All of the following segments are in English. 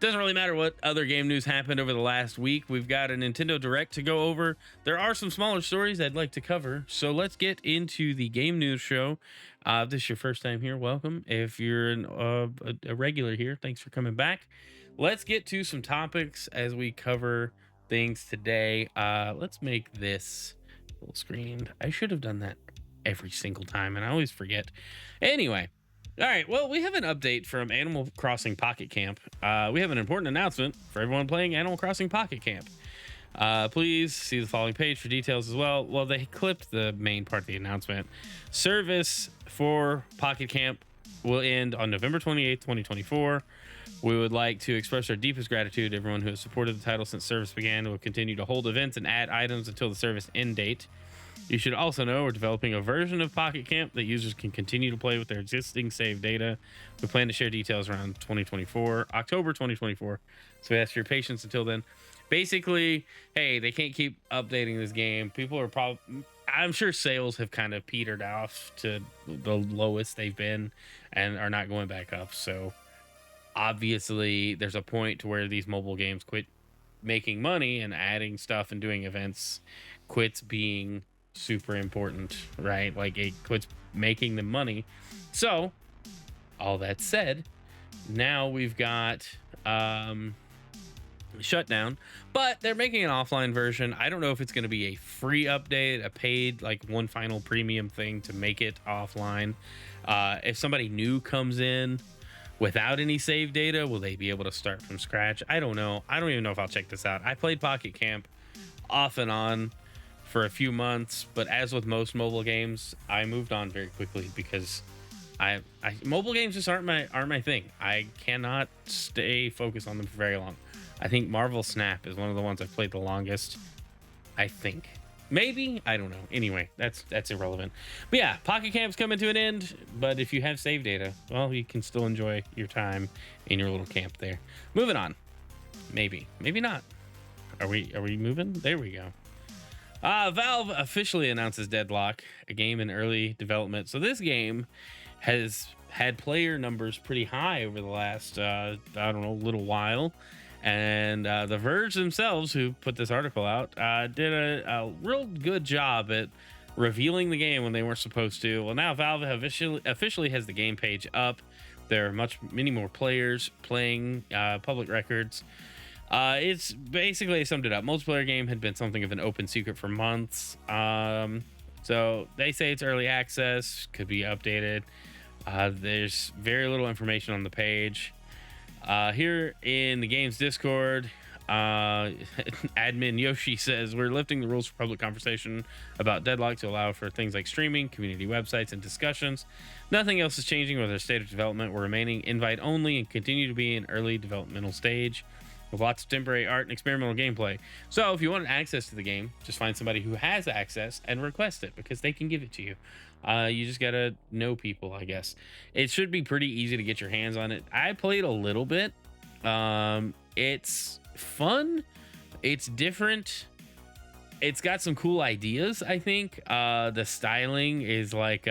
Doesn't really matter what other game news happened over the last week. We've got a Nintendo Direct to go over. There are some smaller stories I'd like to cover. So let's get into the game news show. If this is your first time here, welcome. If you're a regular here, thanks for coming back. Let's get to some topics as we cover things today. Let's make this full screen. I should have done that every single time, and I always forget. Anyway. All right, well, we have an update from Animal Crossing Pocket Camp. We have an important announcement for everyone playing Animal Crossing Pocket Camp. Please see the following page for details as well. Well, they clipped the main part of the announcement. Service for Pocket Camp will end on November 28th, 2024. We would like to express our deepest gratitude to everyone who has supported the title since service began. We'll continue to hold events and add items until the service end date. You should also know we're developing a version of Pocket Camp that users can continue to play with their existing save data. We plan to share details around October 2024. So we ask for your patience until then. Basically, hey, they can't keep updating this game. People are probably, I'm sure sales have kind of petered off to the lowest they've been and are not going back up. So obviously, there's a point to where these mobile games quit making money, and adding stuff and doing events quits being super important, right? Like, it quits making them money. So all that said, now we've got shutdown, but they're making an offline version. I don't know if it's going to be a free update, a paid, like, one final premium thing to make it offline. If somebody new comes in without any save data, will they be able to start from scratch? I don't know. I don't even know if I'll check this out. I played Pocket Camp off and on for a few months, but as with most mobile games, I moved on very quickly because I mobile games just aren't my thing. I cannot stay focused on them for very long. I think Marvel Snap is one of the ones I've played the longest. I think. Maybe, I don't know. Anyway, that's irrelevant. But yeah, Pocket Camp's coming to an end, but if you have save data, well, you can still enjoy your time in your little camp there. Moving on. Maybe not. Are we moving? There we go. Valve officially announces Deadlock, a game in early development. So this game has had player numbers pretty high over the last, little while. And The Verge themselves, who put this article out, did a real good job at revealing the game when they weren't supposed to. Well, now Valve officially has the game page up. There are many more players playing public records. It's basically, I summed it up. Multiplayer game had been something of an open secret for months. So they say it's early access, could be updated. There's very little information on the page. Here in the game's Discord, admin Yoshi says, we're lifting the rules for public conversation about Deadlock to allow for things like streaming, community websites, and discussions. Nothing else is changing with our state of development. We're remaining invite only and continue to be in early developmental stage with lots of temporary art and experimental gameplay. So if you want access to the game, just find somebody who has access and request it, because they can give it to you. You just gotta know people, I guess. It should be pretty easy to get your hands on it. I played a little bit. It's fun. It's different. It's got some cool ideas, I think. The styling is like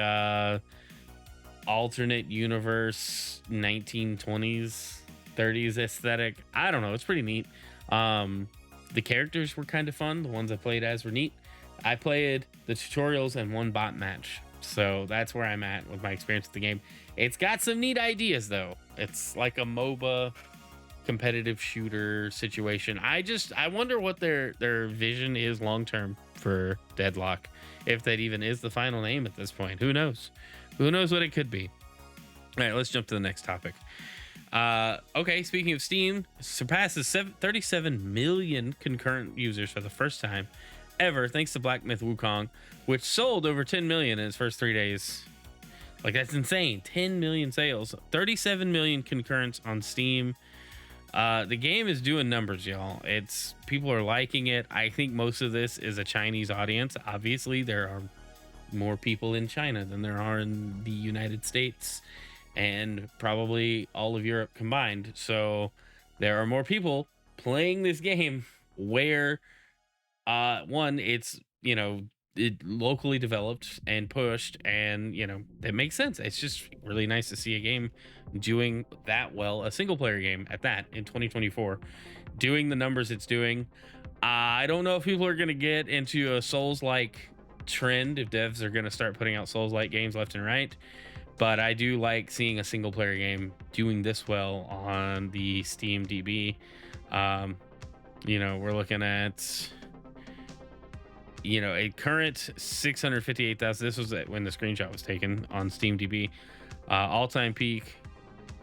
alternate universe 1920s 30s aesthetic. I don't know, it's pretty neat. The characters were kind of fun. The ones I played as were neat. I played the tutorials and one bot match, so that's where I'm at with my experience with the game. It's got some neat ideas though. It's like a MOBA competitive shooter situation. I wonder what their vision is long term for Deadlock, if that even is the final name at this point. Who knows what it could be. All right, let's jump to the next topic. Okay, speaking of Steam, surpasses 37 million concurrent users for the first time ever, thanks to Black Myth Wukong, which sold over 10 million in its first 3 days. Like, that's insane. 10 million sales, 37 million concurrents on Steam. The game is doing numbers, y'all. People are liking it. I think most of this is a Chinese audience. Obviously, there are more people in China than there are in the United States, and probably all of Europe combined. So there are more people playing this game where one, it's locally developed and pushed, and it makes sense. It's just really nice to see a game doing that well, a single player game at that in 2024, doing the numbers it's doing. I don't know if people are going to get into a Souls like trend, if devs are going to start putting out Souls like games left and right, but I do like seeing a single player game doing this well on the Steam DB. We're looking at a current 658,000. This was when the screenshot was taken on Steam DB. All-time peak,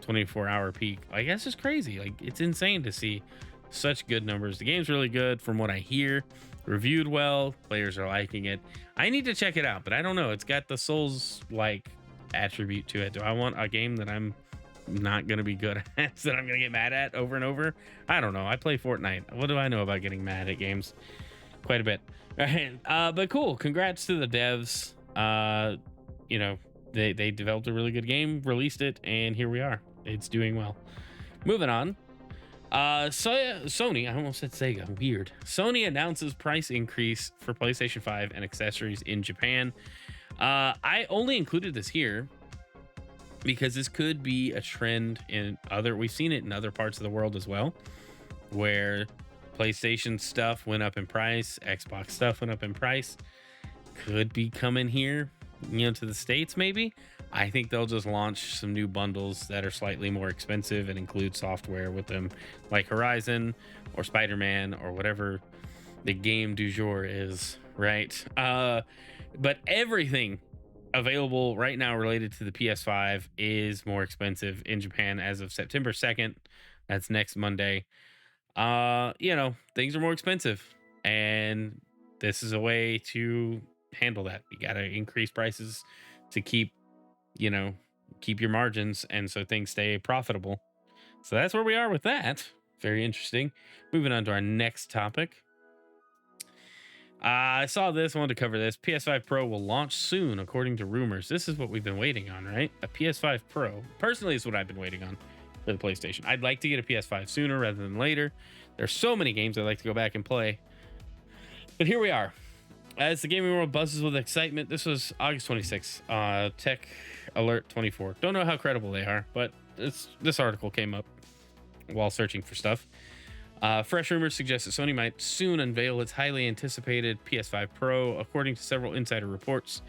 24-hour peak. Like, that's just crazy. Like, it's insane to see such good numbers. The game's really good from what I hear. Reviewed well. Players are liking it. I need to check it out, but I don't know. It's got the Souls-like attribute to it. Do I want a game that I'm not going to be good at, that I'm going to get mad at over and over? I don't know. I play Fortnite. What do I know about getting mad at games? Quite a bit. Right. But cool. Congrats to the devs. They developed a really good game, released it, and here we are. It's doing well. Moving on. Sony, I almost said Sega. Weird. Sony announces price increase for PlayStation 5 and accessories in Japan. I only included this here because this could be a trend we've seen it in other parts of the world as well, where PlayStation stuff went up in price, Xbox stuff went up in price. Could be coming here, to the States maybe. I think they'll just launch some new bundles that are slightly more expensive and include software with them, like Horizon or Spider-Man or whatever the game du jour is, right? But everything available right now related to the PS5 is more expensive in Japan as of September 2nd. That's next Monday. Things are more expensive, and this is a way to handle that. You got to increase prices to keep your margins, and so things stay profitable. So that's where we are with that. Very interesting. Moving on to our next topic. I saw this, wanted to cover this. PS5 Pro will launch soon, according to rumors. This is what we've been waiting on, right? A PS5 Pro. Personally, is what I've been waiting on for the PlayStation. I'd like to get a PS5 sooner rather than later. There's so many games I'd like to go back and play. But here we are. As the gaming world buzzes with excitement, this was August 26th. Tech Alert 24. Don't know how credible they are, but this article came up while searching for stuff. Fresh rumors suggest that Sony might soon unveil its highly anticipated PS5 Pro, according to several insider reports.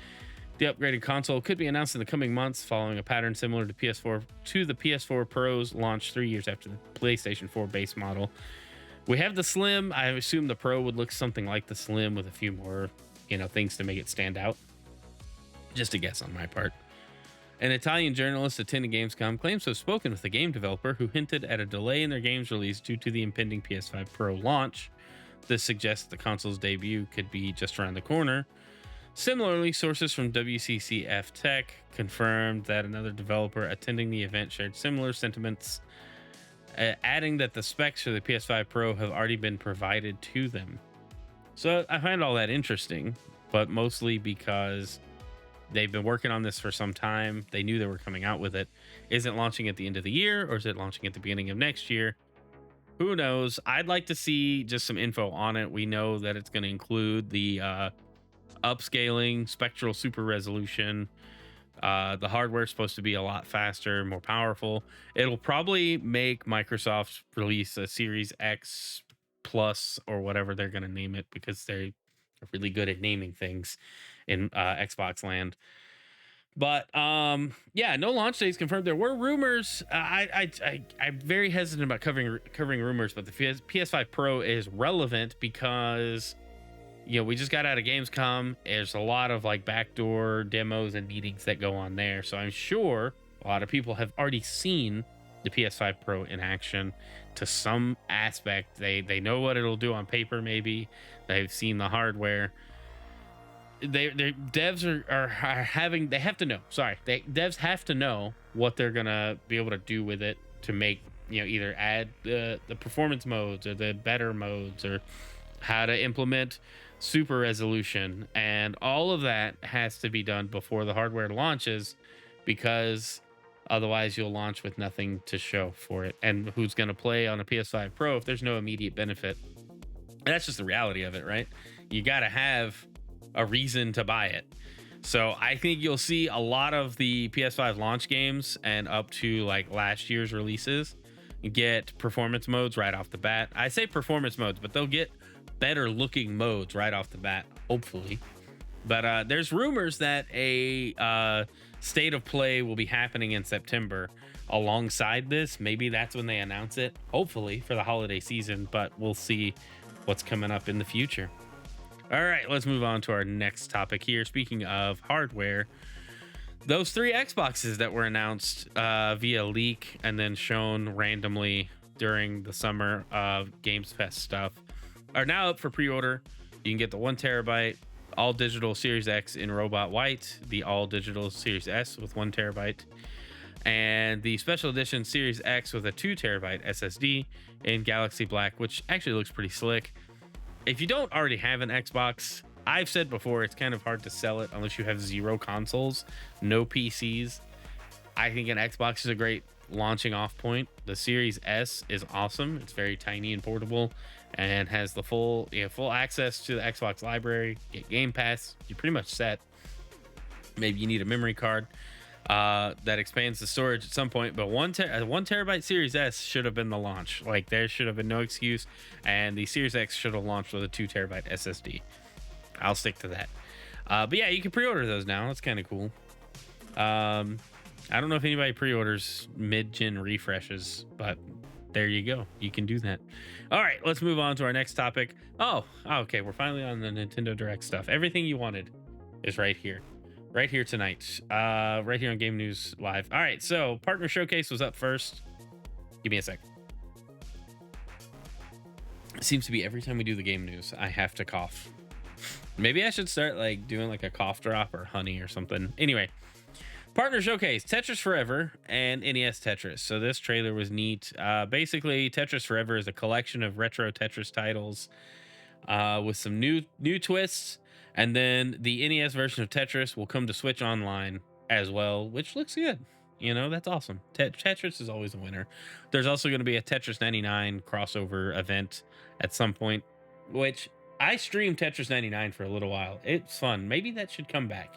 The upgraded console could be announced in the coming months, following a pattern similar to the PS4 Pro's launch 3 years after the PlayStation 4 base model. We have the Slim. I assume the Pro would look something like the Slim with a few more, things to make it stand out. Just a guess on my part. An Italian journalist attending Gamescom claims to have spoken with a game developer who hinted at a delay in their game's release due to the impending PS5 Pro launch. This suggests the console's debut could be just around the corner. Similarly, sources from WCCF Tech confirmed that another developer attending the event shared similar sentiments, adding that the specs for the PS5 Pro have already been provided to them. So I find all that interesting, but mostly because they've been working on this for some time. They knew they were coming out with it. Is it launching at the end of the year, or is it launching at the beginning of next year? Who knows? I'd like to see just some info on it. We know that it's going to include the upscaling, spectral super resolution. The hardware is supposed to be a lot faster, more powerful. It'll probably make Microsoft release a Series X Plus or whatever they're going to name it, because they're really good at naming things in Xbox land. But no launch dates confirmed. There were rumors. I'm very hesitant about covering rumors, but the PS5 Pro is relevant because we just got out of Gamescom. There's a lot of backdoor demos and meetings that go on there. So I'm sure a lot of people have already seen the PS5 Pro in action to some aspect. They know what it'll do on paper, maybe. They've seen the hardware. Devs devs have to know what they're gonna be able to do with it to make, either add the performance modes or the better modes, or how to implement super resolution, and all of that has to be done before the hardware launches, because otherwise you'll launch with nothing to show for it. And who's going to play on a PS5 Pro if there's no immediate benefit? And that's just the reality of it, right? You got to have a reason to buy it. So I think you'll see a lot of the PS5 launch games and up to like last year's releases get performance modes right off the bat. I say performance modes, but they'll get better looking modes right off the bat, hopefully. But there's rumors that a state of play will be happening in September alongside this. Maybe that's when they announce it, hopefully for the holiday season, but we'll see what's coming up in the future. All right, let's move on to our next topic here. Speaking of hardware, those 3 Xboxes that were announced via leak and then shown randomly during the summer Games Fest stuff are now up for pre-order. You can get the 1 terabyte all digital Series X in Robot White, the all digital Series S with 1 terabyte, and the special edition Series X with a 2 terabyte SSD in Galaxy Black, which actually looks pretty slick. If you don't already have an Xbox, I've said before, it's kind of hard to sell it unless you have 0 consoles, no PCs. I think an Xbox is a great launching off point. The Series S is awesome. It's very tiny and portable and has the full access to the Xbox library. Get Game Pass, you're pretty much set. Maybe you need a memory card that expands the storage at some point, but 1 terabyte Series S should have been the launch. Like, there should have been no excuse, and the Series X should have launched with a 2 terabyte SSD. I'll stick to that. But yeah, you can pre-order those now. That's kind of cool. I don't know if anybody pre-orders mid-gen refreshes, but there you go. You can do that. All right, let's move on to our next topic. Oh, okay. We're finally on the Nintendo Direct stuff. Everything you wanted is right here. Right here tonight. Right here on Game News Live. All right, so Partner Showcase was up first. Give me a sec. It seems to be every time we do the game news, I have to cough. Maybe I should start like doing like a cough drop or honey or something. Anyway, Partner Showcase, Tetris Forever and NES Tetris. So this trailer was neat. Basically, Tetris Forever is a collection of retro Tetris titles with some new twists. And then the NES version of Tetris will come to Switch Online as well, which looks good. You know, that's awesome. Tetris is always a winner. There's also going to be a Tetris 99 crossover event at some point, which I streamed Tetris 99 for a little while. It's fun. Maybe that should come back.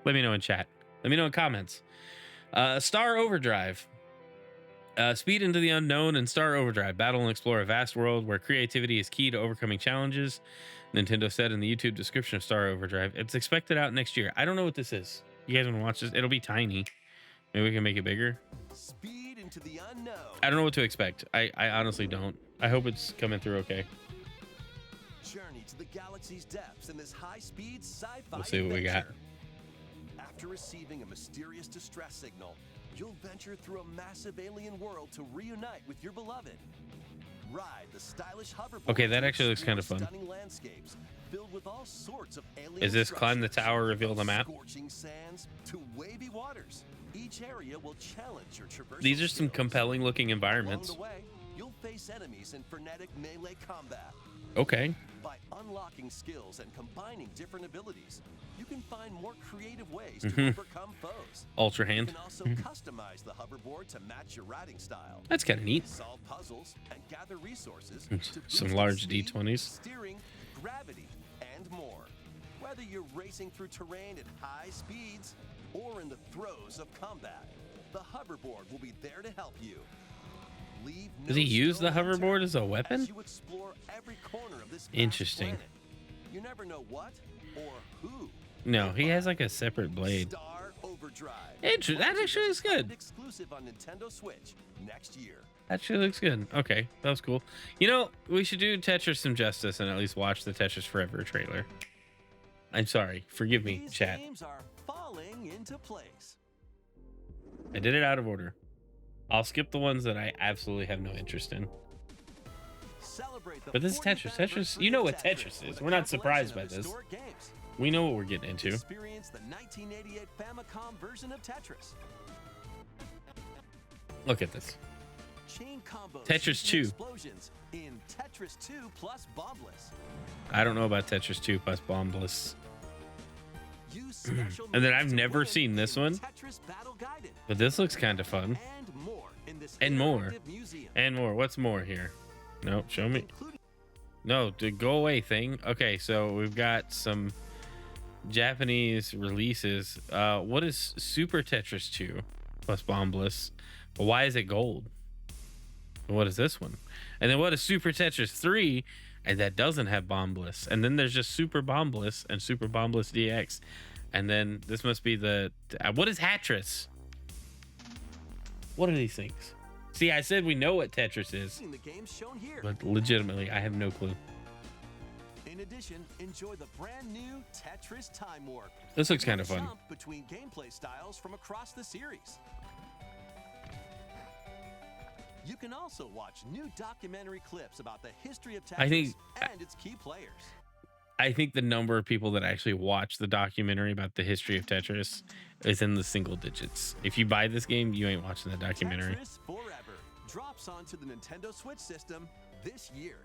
Let me know in chat. Let me know in comments. Star Overdrive. Speed into the unknown and Star Overdrive. Battle and explore a vast world where creativity is key to overcoming challenges. Nintendo said in the YouTube description of Star Overdrive. It's expected out next year. I don't know what this is. You guys want to watch this? It'll be tiny. Maybe we can make it bigger. Speed into the unknown. I don't know what to expect. I honestly don't. I hope it's coming through okay. Journey to the galaxy's depths in this high-speed sci-fi We'll see what we got. After receiving a mysterious distress signal, you'll venture through a massive alien world to reunite with your beloved. Ride the stylish hoverboard. Okay, that actually looks kind of fun. Stunning landscapes filled with all sorts of alien Is this climb the tower, reveal the map? Scorching sands to wavy waters. Each area will challenge your traversal. These are some skills. compelling looking environments. Along the way, you'll face enemies in frenetic melee combat. Okay. By unlocking skills and combining different abilities, you can find more creative ways to overcome foes. Ultra You hand. can also customize the hoverboard to match your riding style. That's kind of neat. Solve puzzles and gather resources to Some boost large speed, D20s. steering, gravity, and more. Whether you're racing through terrain at high speeds or in the throes of combat, the hoverboard will be there to help you. Leave Does no he use the stone hoverboard unturned as a weapon? as you explore every corner of this vast Interesting. planet. You never know what or who. No, he has like a separate blade. Star Overdrive. That actually looks good. Exclusive on Nintendo Switch next year. That actually looks good. Okay, that was cool. You know, we should do Tetris some justice and at least watch the Tetris Forever trailer. I'm sorry. Forgive me, These chat. games are falling into place. I did it out of order. I'll skip the ones that I absolutely have no interest in. Celebrate the But this is 40th Tetris. Tetris, anniversary you know of what Tetris with is. a We're not compilation surprised by of this. historic games. We know what we're getting into. Experience the 1988 Famicom version of Tetris. Look at this. Chain combos, Tetris and 2. explosions in Tetris 2 plus Bombless. I don't know about Tetris 2 plus Bombless. Use special And then moves I've to never win seen this in one. Tetris Battle Guided. But this looks kind of fun. And more in this And more. interactive museum, And more. What's more here? No, show me. including No, go away thing. Okay, so we've got some Japanese releases. What is Super Tetris 2 plus Bombless? But why is it gold? What is this one? And then what is Super Tetris 3? And that doesn't have Bombless. And then there's just Super Bombless and Super Bombless DX. And then this must be the what is Hatris? What are these things? See, I said we know what Tetris is, The games shown here. but legitimately, I have no clue. In addition, enjoy the brand new Tetris Time Warp. This looks kind of fun. Jump between gameplay styles from across the series. You can also watch new documentary clips about the history of Tetris and its key players. I think the number of people that actually watch the documentary about the history of Tetris is in the single digits. If you buy this game, you ain't watching the documentary. Tetris Forever drops onto the Nintendo Switch system this year.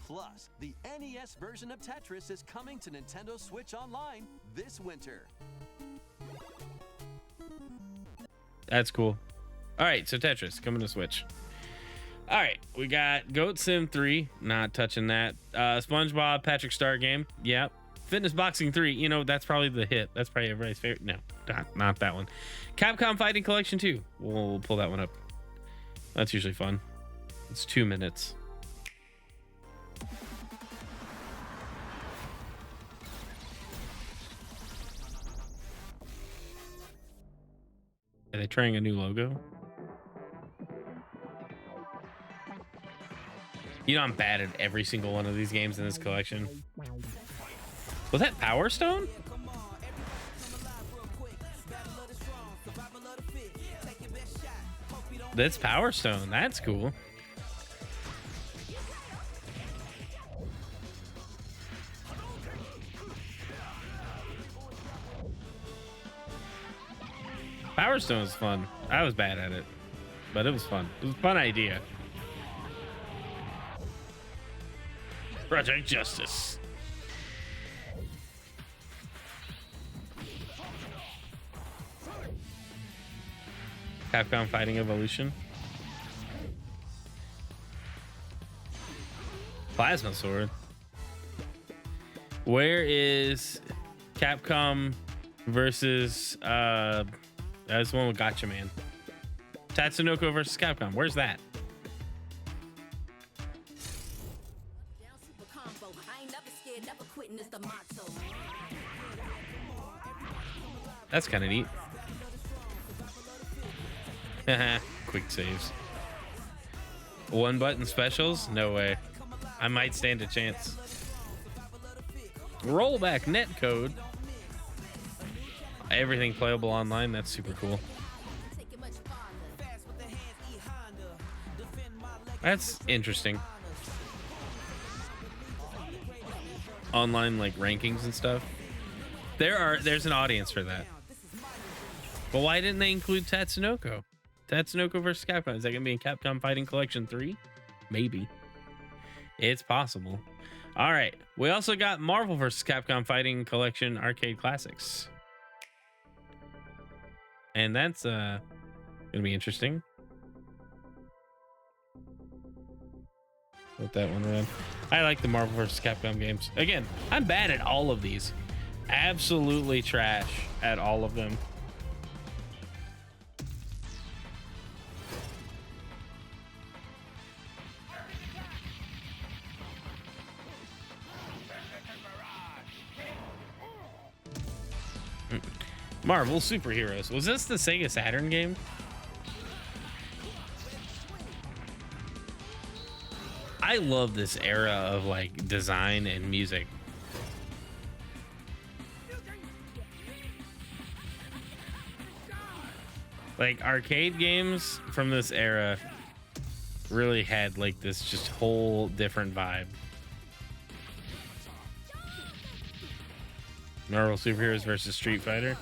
Plus, the NES version of Tetris is coming to Nintendo Switch Online this winter. That's cool. All right, so Tetris coming to Switch. All right, we got Goat Sim 3, not touching that. SpongeBob Patrick Star game, yep. Fitness Boxing 3, you know, that's probably the hit. That's probably everybody's favorite. No, not that one. Capcom Fighting Collection 2, we'll pull that one up. That's usually fun. It's 2 minutes. Are they trying a new logo? You know, I'm bad at every single one of these games in this collection. Was that Power Stone? That's Power Stone. That's cool. Power Stone was fun. I was bad at it, but it was fun. It was a fun idea. Project Justice. Capcom Fighting Evolution. Plasma Sword. Where is Capcom versus that's the one with Gotcha Man. Tatsunoko versus Capcom. Where's that? That's kind of neat. Quick saves. One button specials? No way. I might stand a chance. Rollback netcode. Everything playable online. That's super cool. That's interesting. Online like rankings and stuff. There's an audience for that. But why didn't they include Tatsunoko? Tatsunoko versus Capcom. Is that gonna be in Capcom Fighting Collection 3? Maybe. It's possible. All right. We also got Marvel vs. Capcom Fighting Collection Arcade Classics. And that's gonna be interesting. Put that one around. I like the Marvel vs. Capcom games. Again, I'm bad at all of these. Absolutely trash at all of them. Marvel Superheroes. Was this the Sega Saturn game? I love this era of like design and music. Like arcade games from this era really had like this just whole different vibe. Marvel Superheroes versus Street Fighter.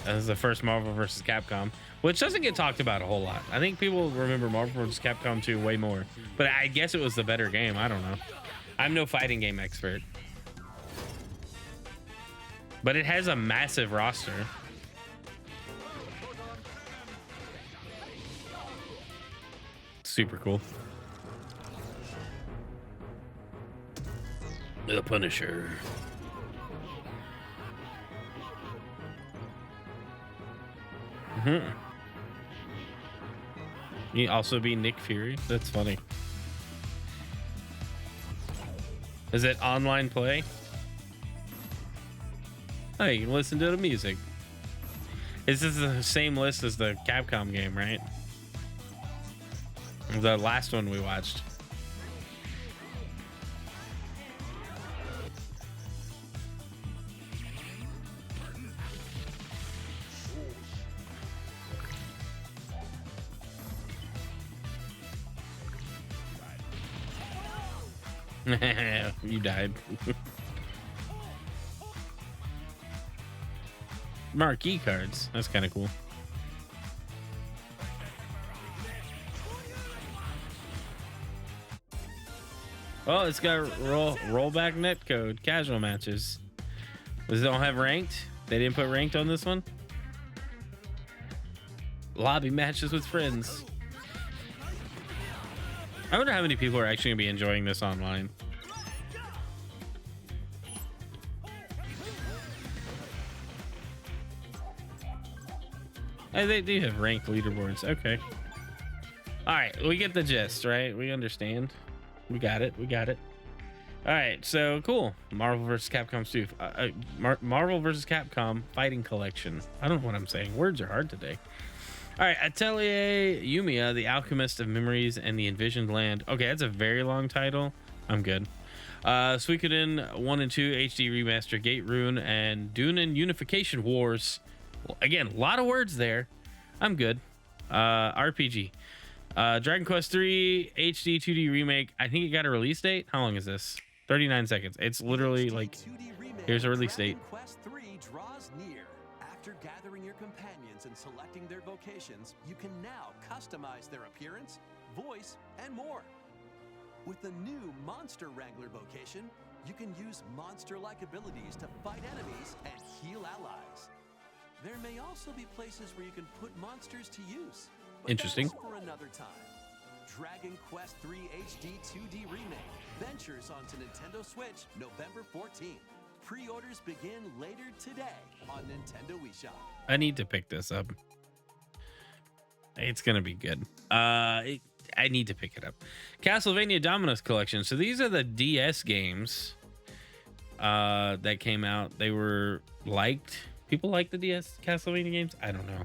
That was the first Marvel vs. Capcom, which doesn't get talked about a whole lot. I think people remember Marvel vs. Capcom 2 way more, but I guess it was the better game. I don't know. I'm no fighting game expert, but it has a massive roster. Super cool. The Punisher. You also be Nick Fury. That's funny. Is it online play? Oh, you can listen to the music. This is the same list as the Capcom game, right? The last one we watched. You died. Marquee cards. That's kind of cool. Oh, it's got rollback net code. Casual matches. Does it don't have ranked? They didn't put ranked on this one? Lobby matches with friends. I wonder how many people are actually going to be enjoying this online. Oh, they do have ranked leaderboards. Okay. All right. We get the gist, right? We understand. We got it. We got it. All right. So cool. Marvel vs. Capcom 2. Marvel vs. Capcom Fighting Collection. I don't know what I'm saying. Words are hard today. All right, Atelier Yumiya, The Alchemist of Memories and the Envisioned Land. Okay, that's a very long title. I'm good. Suikoden 1 and 2 HD Remaster, Gate Rune, and Dunin Unification Wars. Again, a lot of words there. I'm good. RPG. Dragon Quest 3 HD 2D Remake. I think it got a release date. How long is this? 39 seconds. It's literally like, here's a release date. Dragon Quest 3 draws near. After gathering your companions and selecting their vocations, you can now customize their appearance, voice, and more. With the new Monster Wrangler vocation, you can use monster-like abilities to fight enemies and heal allies. There may also be places where you can put monsters to use. But interesting. that's for another time. Dragon Quest 3 HD 2D Remake ventures onto Nintendo Switch November 14th. Pre-orders begin later today on Nintendo eShop. I need to pick this up. It's gonna be good. I need to pick it up. Castlevania Dominus Collection. So these are the DS games that came out. They were liked. People like the DS Castlevania games. I don't know.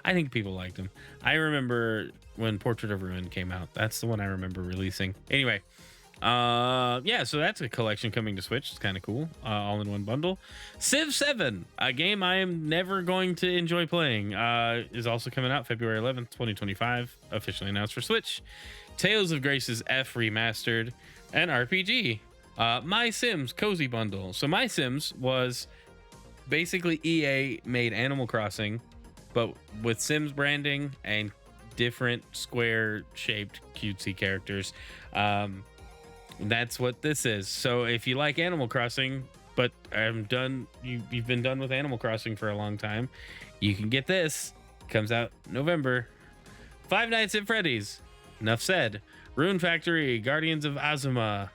I think people liked them. I remember when Portrait of Ruin came out. That's the one I remember releasing. Anyway. Yeah, so that's a collection coming to Switch. It's kind of cool. All in one bundle. Civ 7, a game I am never going to enjoy playing, is also coming out February 11th, 2025, officially announced for Switch. Tales of Grace's F Remastered, and RPG. My Sims Cozy Bundle. So My Sims was basically EA made Animal Crossing, but with Sims branding and different square shaped cutesy characters. That's what this is. So if you like Animal Crossing, but I'm done, you've been done with Animal Crossing for a long time, you can get this. Comes out November. Five Nights at Freddy's. Enough said. Rune Factory, Guardians of Azuma.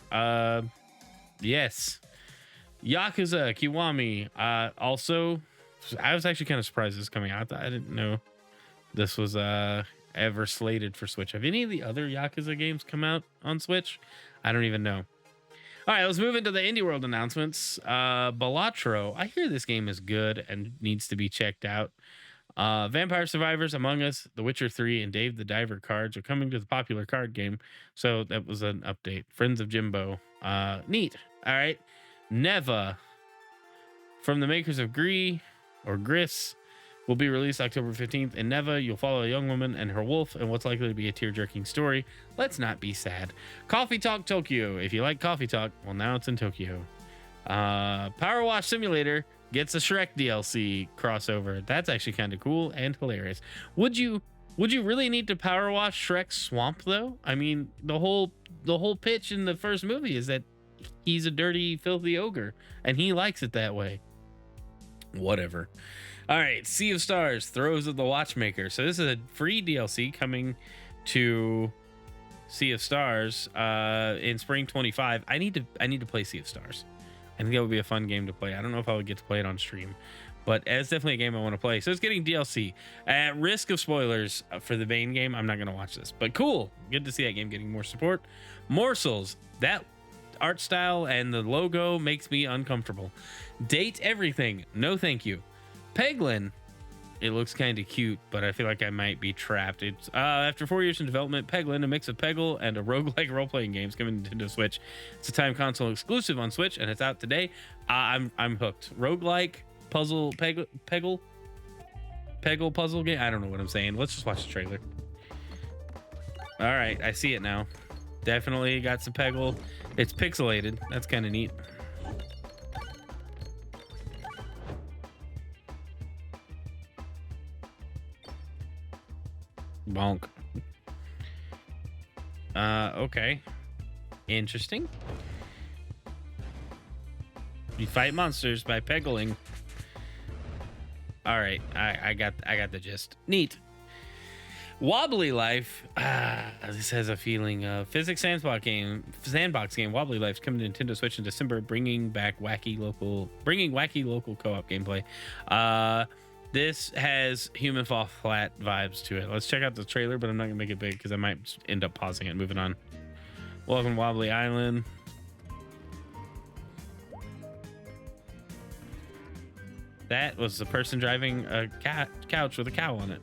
Yes. Yakuza Kiwami. Also, I was actually kind of surprised this is coming out. I didn't know this was ever slated for Switch. Have any of the other Yakuza games come out on Switch? I don't even know. All right, let's move into the Indie World announcements. Balatro. I hear this game is good and needs to be checked out. Vampire Survivors, Among Us, The Witcher 3, and Dave the Diver cards are coming to the popular card game. So that was an update. Friends of Jimbo. Neat. All right. Neva, from the makers of Gris, will be released October 15th. In Neva, you'll follow a young woman and her wolf and what's likely to be a tear-jerking story. Let's not be sad. Coffee Talk Tokyo. If you like Coffee Talk, well, now it's in Tokyo. Power Wash Simulator gets a Shrek DLC crossover. That's actually kind of cool and hilarious. Would you really need to power wash Shrek's swamp though? I mean, the whole pitch in the first movie is that he's a dirty, filthy ogre, and he likes it that way. Whatever. All right, Sea of Stars, Throes of the Watchmaker. So this is a free DLC coming to Sea of Stars in spring 25. I need to play Sea of Stars. I think that would be a fun game to play. I don't know if I would get to play it on stream, but it's definitely a game I want to play. So it's getting DLC. At risk of spoilers for the main game, I'm not going to watch this, but cool. Good to see that game getting more support. Morsels, that art style and the logo makes me uncomfortable. Date everything. No, thank you. Peglin. It looks kind of cute, but I feel like I might be trapped. It's after 4 years in development, Peglin, a mix of Peggle and a roguelike role-playing games coming to Nintendo Switch. It's a time console exclusive on Switch, and it's out today. I'm hooked. Roguelike puzzle Peggle puzzle game. I don't know what I'm saying. Let's just watch the trailer. All right, I see it now. Definitely got some Peggle. It's pixelated. That's kind of neat. Bonk. Okay. Interesting. You fight monsters by peggling. All right, I got the gist. Neat. Wobbly Life. This has a feeling of physics sandbox game. Wobbly Life's coming to Nintendo Switch in December, bringing wacky local co-op gameplay. This has Human Fall Flat vibes to it. Let's check out the trailer, but I'm not gonna make it big because I might end up pausing it and moving on. Welcome to Wobbly Island. That was the person driving a couch with a cow on it.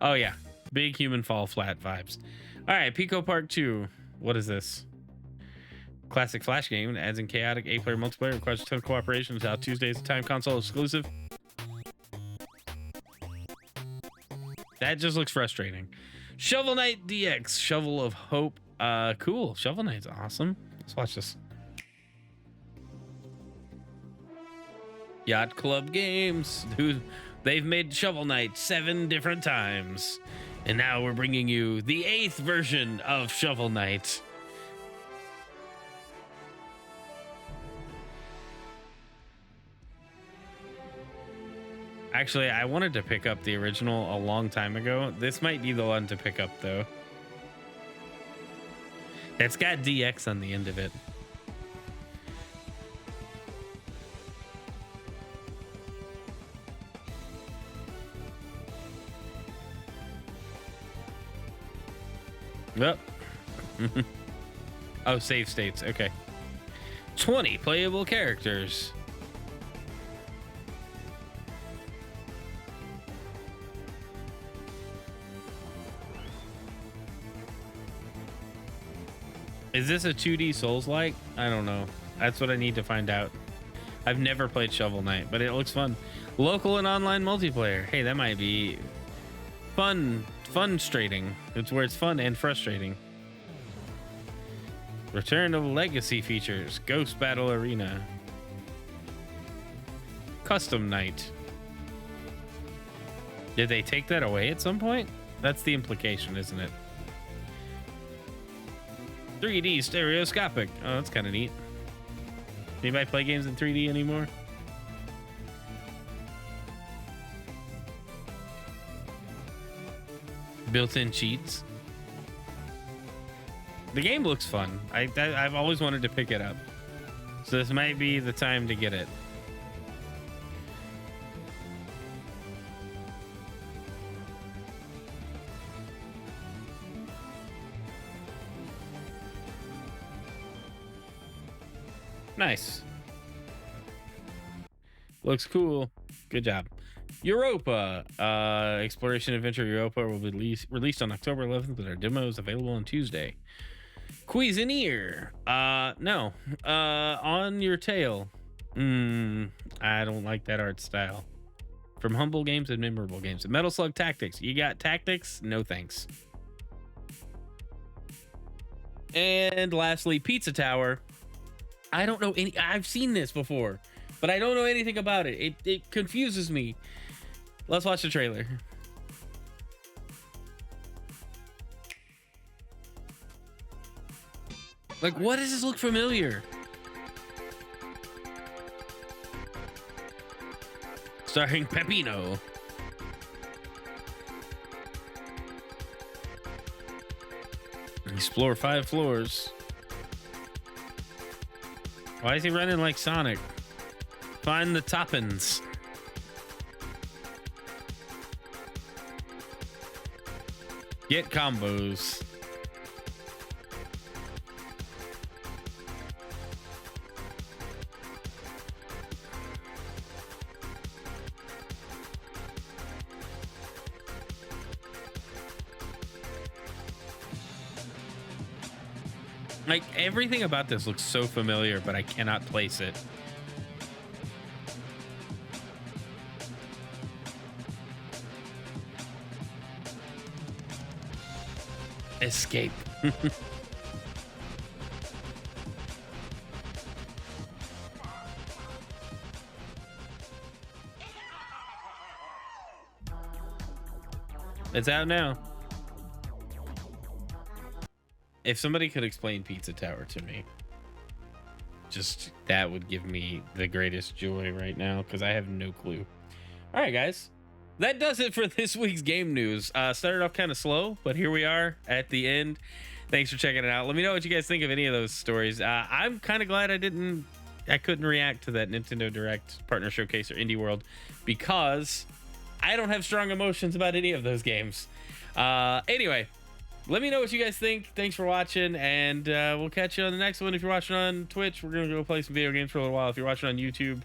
Oh yeah, big Human Fall Flat vibes. All right, Pico Park 2. What is this? Classic Flash game that adds in chaotic 8-player multiplayer, requires a ton of cooperation. It's out Tuesday. It's a time console exclusive. That just looks frustrating. Shovel Knight DX, Shovel of Hope. Cool. Shovel Knight's awesome. Let's watch this. Yacht Club Games. They've made Shovel Knight 7 different times. And now we're bringing you the 8th version of Shovel Knight. Actually, I wanted to pick up the original a long time ago. This might be the one to pick up, though. It's got DX on the end of it. Yep. Oh, save states. Okay. 20 playable characters. Is this a 2D Souls-like? I don't know. That's what I need to find out. I've never played Shovel Knight, but it looks fun. Local and online multiplayer. Hey, that might be fun-strating. It's where it's fun and frustrating. Return of legacy features. Ghost Battle Arena. Custom Night. Did they take that away at some point? That's the implication, isn't it? 3D stereoscopic. Oh, that's kind of neat. Anybody play games in 3D anymore? Built-in cheats. The game looks fun. I've always wanted to pick it up. So this might be the time to get it. Nice. Looks cool. Good job. Europa. Exploration Adventure Europa will be released on October 11th, with our demos available on Tuesday. Cuisinart. No. On Your Tail. I don't like that art style. From humble games and memorable games. Metal Slug Tactics. You got tactics? No thanks. And lastly, Pizza Tower. I don't know any. I've seen this before, but I don't know anything about it. It confuses me. Let's watch the trailer. Like, what does this look familiar? Starring Pepino. Explore 5 floors. Why is he running like Sonic? Find the toppins. Get combos. Like, everything about this looks so familiar, but I cannot place it. Escape. It's out now. If somebody could explain Pizza Tower to me, just that would give me the greatest joy right now, because I have no clue. All right, guys, that does it for this week's game news. Started off kind of slow, but here we are at the end. Thanks for checking it out. Let me know what you guys think of any of those stories. I'm kind of glad I couldn't react to that Nintendo Direct Partner Showcase or Indie World, because I don't have strong emotions about any of those games. Anyway, let me know what you guys think. Thanks for watching, and we'll catch you on the next one. If you're watching on Twitch, we're going to go play some video games for a little while. If you're watching on YouTube,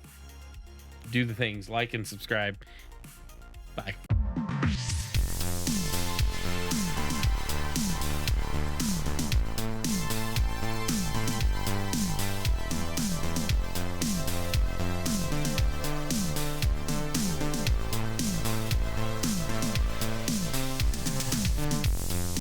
do the things. Like and subscribe. Bye.